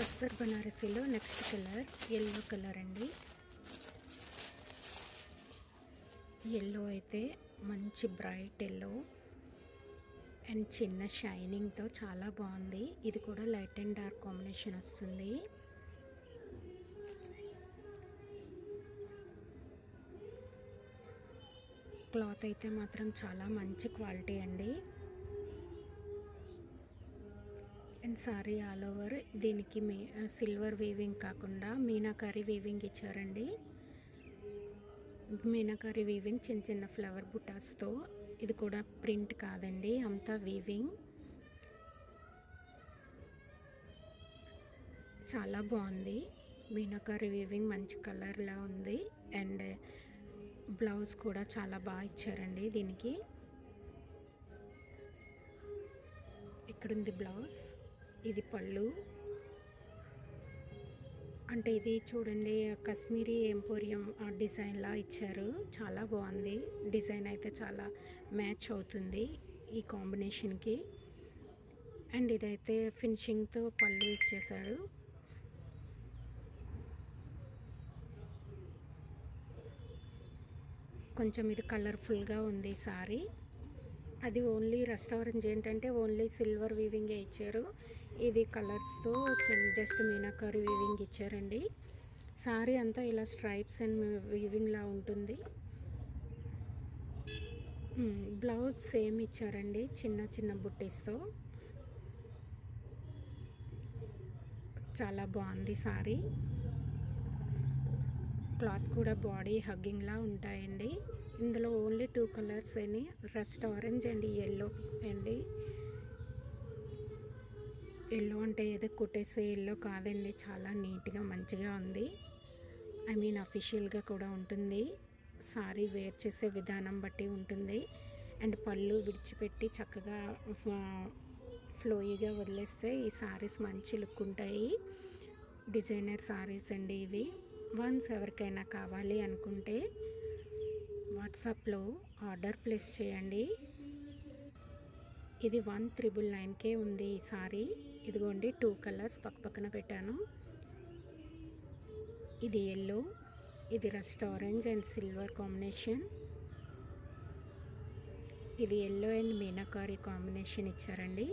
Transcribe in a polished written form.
టస్సర్ బనారసీలో next colour yellow colour అండి. Yellow అయితే మంచి బ్రైట్ ఎల్లో అండ్ చిన్న షైనింగ్తో చాలా బాగుంది. ఇది కూడా లైట్ అండ్ డార్క్ కాంబినేషన్ వస్తుంది. క్లాత్ అయితే మాత్రం చాలా మంచి క్వాలిటీ అండి. అండ్ సారీ ఆల్ ఓవర్ దీనికి సిల్వర్ వీవింగ్ కాకుండా మీనాకారి వీవింగ్ ఇచ్చారండి. మీనాకారి వీవింగ్ చిన్న చిన్న ఫ్లవర్ బుటాస్తో. ఇది కూడా ప్రింట్ కాదండి, అంతా వీవింగ్. చాలా బాగుంది. మీనాకారి వీవింగ్ మంచి కలర్లా ఉంది. అండ్ బ్లౌజ్ కూడా చాలా బాగా ఇచ్చారండి దీనికి. ఇక్కడ ఉంది బ్లౌజ్, ఇది పళ్ళు. అంటే ఇది చూడండి కాశ్మీరీ ఎంపోరియం డిజైన్లా ఇచ్చారు. చాలా బాగుంది డిజైన్ అయితే, చాలా మ్యాచ్ అవుతుంది ఈ కాంబినేషన్కి. అండ్ ఇదైతే ఫినిషింగ్తో పళ్ళు ఇచ్చేసాడు. కొంచెం ఇది కలర్ఫుల్గా ఉంది సారీ. అది ఓన్లీ రెస్టారెంట్ ఏంటంటే ఓన్లీ సిల్వర్ వీవింగే ఇచ్చారు. ఇది కలర్స్తో జస్ట్ మీనాకారి వీవింగ్ ఇచ్చారండి. సారీ అంతా ఇలా స్ట్రైప్స్ అండ్ వీవింగ్లా ఉంటుంది. బ్లౌజ్ సేమ్ ఇచ్చారండి, చిన్న చిన్న బుట్టీస్తో. చాలా బాగుంది సారీ. క్లాత్ కూడా బాడీ హగ్గింగ్లా ఉంటాయండి. ఇందులో ఓన్లీ 2 కలర్స్ అని, రస్ట్ ఆరెంజ్ అండ్ ఎల్లో అండి. ఎల్లో అంటే ఏదో కుట్టేసే ఎల్లో కాదండి, చాలా నీట్గా మంచిగా ఉంది. ఐ మీన్ అఫీషియల్గా కూడా ఉంటుంది. సారీ వేర్ చేసే విధానం బట్టి ఉంటుంది. అండ్ పళ్ళు విడిచిపెట్టి చక్కగా ఫ్లోయిగా వదిలేస్తే ఈ సారీస్ మంచి లుక్ ఉంటాయి. డిజైనర్ సారీస్ అండి ఇవి. వన్స్ ఎవరికైనా కావాలి అనుకుంటే వాట్సాప్లో ఆర్డర్ ప్లేస్ చేయండి. ఇది 1999కే ఉంది ఈ సారీ. ఇదిగోండి 2 కలర్స్ పక్కన పెట్టాను. ఇది ఎల్లో, ఇది rust orange and silver combination. ఇది ఎల్లో అండ్ మీనాకారి కాంబినేషన్ ఇచ్చారండి.